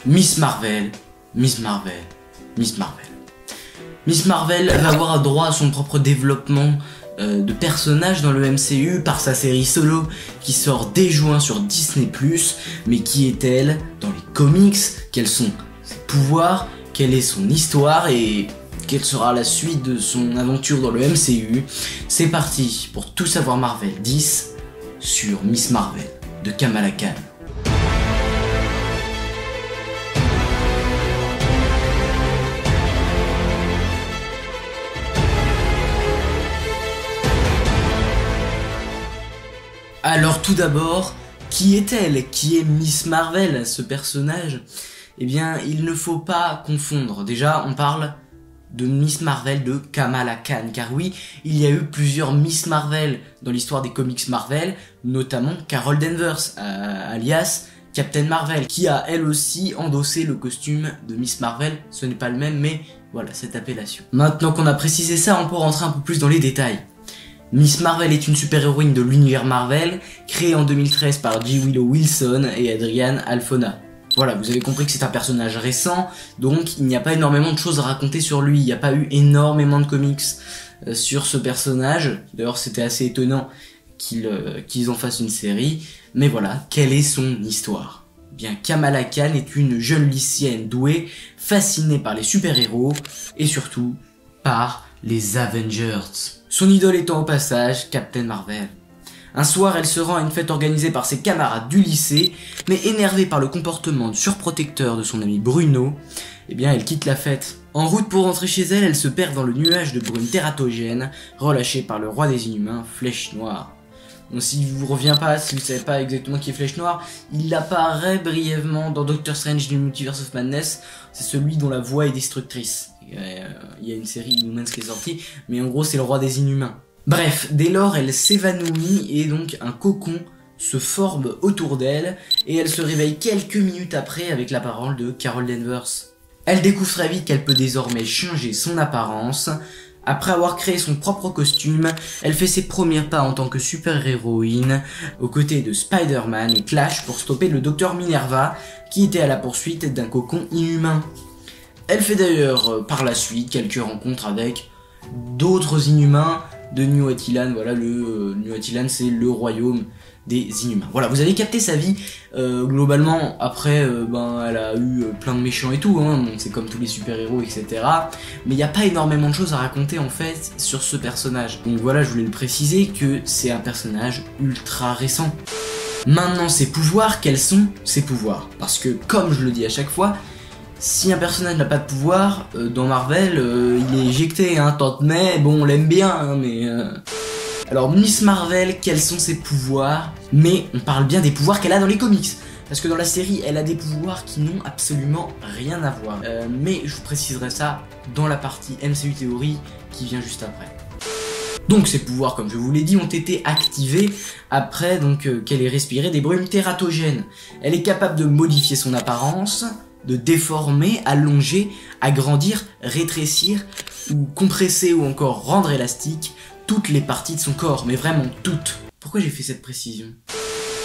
Miss Marvel, Miss Marvel, Miss Marvel. Miss Marvel va avoir droit à son propre développement de personnage dans le MCU par sa série solo qui sort dès juin sur Disney+. Mais qui est-elle dans les comics? Quels sont ses pouvoirs? Quelle est son histoire? Et quelle sera la suite de son aventure dans le MCU? C'est parti pour tout savoir Marvel 10 sur Miss Marvel de Kamala Khan. Alors tout d'abord, qui est-elle? Qui est Miss Marvel, ce personnage? Eh bien, il ne faut pas confondre. Déjà, on parle de Miss Marvel de Kamala Khan, car oui, il y a eu plusieurs Miss Marvel dans l'histoire des comics Marvel, notamment Carol Danvers, alias Captain Marvel, qui a elle aussi endossé le costume de Miss Marvel. Ce n'est pas le même, mais voilà, cette appellation. Maintenant qu'on a précisé ça, on peut rentrer un peu plus dans les détails. Miss Marvel est une super-héroïne de l'univers Marvel, créée en 2013 par J. Willow Wilson et Adrian Alphona. Voilà, vous avez compris que c'est un personnage récent, donc il n'y a pas énormément de choses à raconter sur lui, il n'y a pas eu énormément de comics sur ce personnage. D'ailleurs, c'était assez étonnant qu'ils en fassent une série, mais voilà, quelle est son histoire? Bien, Kamala Khan est une jeune lycéenne douée, fascinée par les super-héros, et surtout par les Avengers. Son idole étant au passage Captain Marvel. Un soir, elle se rend à une fête organisée par ses camarades du lycée, mais énervée par le comportement surprotecteur de son ami Bruno, eh bien elle quitte la fête. En route pour rentrer chez elle, elle se perd dans le nuage de brume tératogène relâché par le roi des Inhumains, Flèche Noire. Donc si vous revient pas, si vous savez pas exactement qui est Flèche Noire, il apparaît brièvement dans Doctor Strange du Multiverse of Madness. C'est celui dont la voix est destructrice. Il y a une série Inhumans qui est sortie, mais en gros c'est le roi des Inhumains. Bref, dès lors elle s'évanouit et donc un cocon se forme autour d'elle et elle se réveille quelques minutes après avec la parole de Carol Danvers. Elle découvre très vite qu'elle peut désormais changer son apparence. Après avoir créé son propre costume, elle fait ses premiers pas en tant que super-héroïne aux côtés de Spider-Man et Clash pour stopper le docteur Minerva qui était à la poursuite d'un cocon inhumain. Elle fait d'ailleurs par la suite quelques rencontres avec d'autres inhumains de New Attilan. Voilà, le New Attilan c'est le royaume des inhumains. Voilà, vous avez capté sa vie. Globalement, après, elle a eu plein de méchants et tout, hein, c'est comme tous les super-héros, etc. Mais il n'y a pas énormément de choses à raconter en fait sur ce personnage. Donc voilà, je voulais le préciser que c'est un personnage ultra récent. Maintenant, ses pouvoirs, quels sont ses pouvoirs? Parce que, comme je le dis à chaque fois, si un personnage n'a pas de pouvoir, dans Marvel, il est éjecté, hein, tant mais bon, on l'aime bien, hein, mais... Alors, Miss Marvel, quels sont ses pouvoirs? Mais on parle bien des pouvoirs qu'elle a dans les comics. Parce que dans la série, elle a des pouvoirs qui n'ont absolument rien à voir. Mais je vous préciserai ça dans la partie MCU Theory qui vient juste après. Donc ces pouvoirs, comme je vous l'ai dit, ont été activés après qu'elle ait respiré des brumes tératogènes. Elle est capable de modifier son apparence, de déformer, allonger, agrandir, rétrécir, ou compresser ou encore rendre élastique toutes les parties de son corps, mais vraiment toutes. Pourquoi j'ai fait cette précision?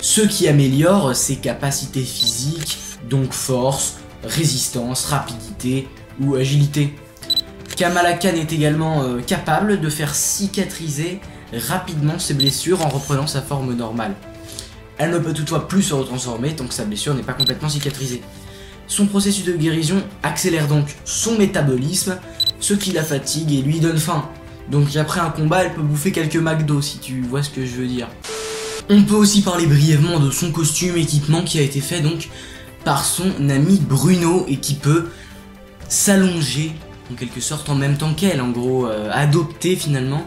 Ce qui améliore ses capacités physiques, donc force, résistance, rapidité ou agilité. Kamala Khan est également capable de faire cicatriser rapidement ses blessures en reprenant sa forme normale. Elle ne peut toutefois plus se retransformer tant que sa blessure n'est pas complètement cicatrisée. Son processus de guérison accélère donc son métabolisme, ce qui la fatigue et lui donne faim. Donc après un combat, elle peut bouffer quelques McDo, si tu vois ce que je veux dire. On peut aussi parler brièvement de son costume équipement qui a été fait donc par son ami Bruno et qui peut s'allonger en quelque sorte en même temps qu'elle, en gros adopter finalement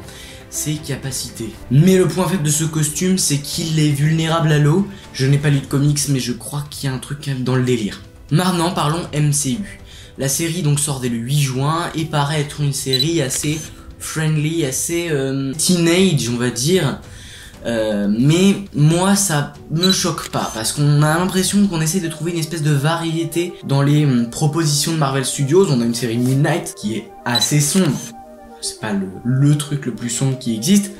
ses capacités. Mais le point faible de ce costume, c'est qu'il est vulnérable à l'eau. Je n'ai pas lu de comics, mais je crois qu'il y a un truc dans le délire. Maintenant parlons MCU. La série donc sort dès le 8 juin et paraît être une série assez friendly, assez teenage on va dire, mais moi ça me choque pas parce qu'on a l'impression qu'on essaie de trouver une espèce de variété dans les propositions de Marvel Studios. On a une série Moon Knight qui est assez sombre, c'est pas le truc le plus sombre qui existe,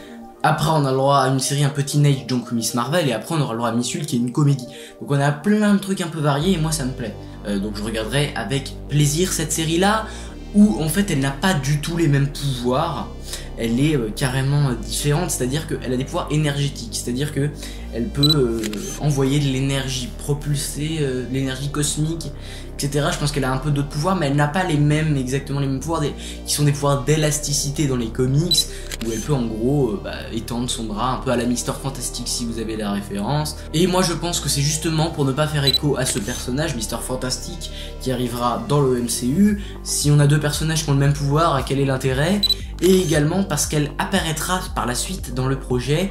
Après on a le droit à une série un peu teenage, donc Miss Marvel, et après on aura le droit à Miss Hulk qui est une comédie. Donc on a plein de trucs un peu variés et moi ça me plaît. Donc je regarderai avec plaisir cette série là, où en fait elle n'a pas du tout les mêmes pouvoirs. Elle est carrément différente, c'est-à-dire qu'elle a des pouvoirs énergétiques, c'est-à-dire que elle peut envoyer de l'énergie, propulser de l'énergie cosmique, etc. Je pense qu'elle a un peu d'autres pouvoirs, mais elle n'a pas exactement les mêmes pouvoirs, qui sont des pouvoirs d'élasticité dans les comics, où elle peut en gros étendre son bras un peu à la Mister Fantastic si vous avez la référence. Et moi je pense que c'est justement pour ne pas faire écho à ce personnage, Mister Fantastic, qui arrivera dans le MCU. Si on a deux personnages qui ont le même pouvoir, quel est l'intérêt? Et également parce qu'elle apparaîtra par la suite dans le projet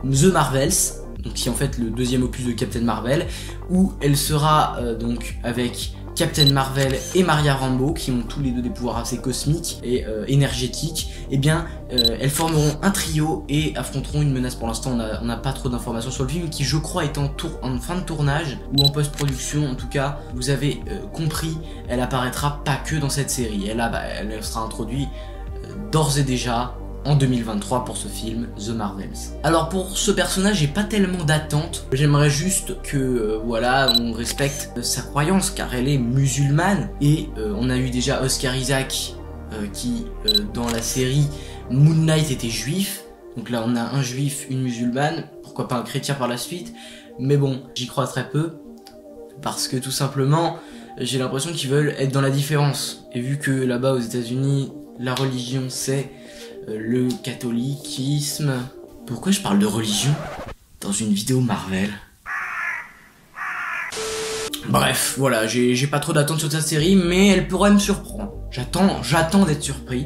The Marvels, donc qui est en fait le deuxième opus de Captain Marvel, où elle sera donc avec Captain Marvel et Maria Rambeau, qui ont tous les deux des pouvoirs assez cosmiques et énergétiques. Et bien elles formeront un trio et affronteront une menace. Pour l'instant on n'a pas trop d'informations sur le film, qui je crois est en fin de tournage ou en post-production. En tout cas vous avez compris, elle apparaîtra pas que dans cette série, elle sera introduite d'ores et déjà en 2023 pour ce film The Marvels. Alors pour ce personnage, j'ai pas tellement d'attente. J'aimerais juste que voilà, on respecte sa croyance, car elle est musulmane. Et on a eu déjà Oscar Isaac qui dans la série Moon Knight était juif. Donc là on a un juif, une musulmane, pourquoi pas un chrétien par la suite. Mais bon, j'y crois très peu, parce que tout simplement j'ai l'impression qu'ils veulent être dans la différence. Et vu que là-bas aux États-Unis la religion c'est le catholicisme. Pourquoi je parle de religion dans une vidéo Marvel? Bref, voilà, j'ai pas trop d'attente sur cette série, mais elle pourrait me surprendre. J'attends d'être surpris.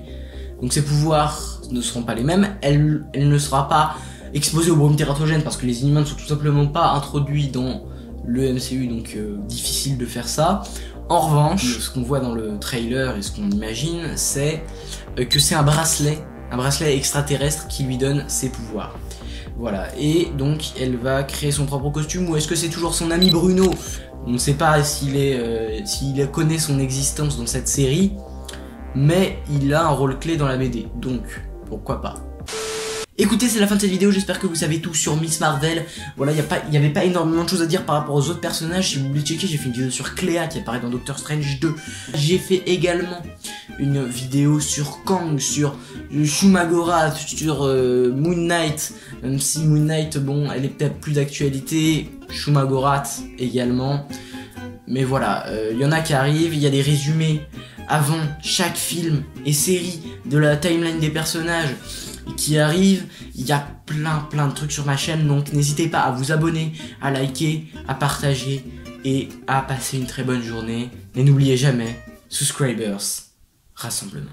Donc ses pouvoirs ne seront pas les mêmes. Elle ne sera pas exposée aux brumes tératogènes, parce que les Inhumans ne sont tout simplement pas introduits dans le MCU, donc difficile de faire ça. En revanche, ce qu'on voit dans le trailer et ce qu'on imagine, c'est que c'est un bracelet extraterrestre qui lui donne ses pouvoirs. Voilà, et donc elle va créer son propre costume, ou est-ce que c'est toujours son ami Bruno? On ne sait pas s'il connaît son existence dans cette série, mais il a un rôle clé dans la BD, donc pourquoi pas. Écoutez, c'est la fin de cette vidéo, j'espère que vous savez tout sur Miss Marvel. Voilà, il n'y avait pas énormément de choses à dire par rapport aux autres personnages. Si vous voulez checker, j'ai fait une vidéo sur Cléa qui apparaît dans Doctor Strange 2. J'ai fait également une vidéo sur Kang, sur Shumagorath, sur Moon Knight. Même si Moon Knight, bon, elle est peut-être plus d'actualité. Shumagorath également. Mais voilà, il y en a qui arrivent, il y a des résumés avant chaque film et série de la timeline des personnages qui arrive. Il y a plein de trucs sur ma chaîne, donc n'hésitez pas à vous abonner, à liker, à partager et à passer une très bonne journée. Et n'oubliez jamais, subscribers, rassemblement.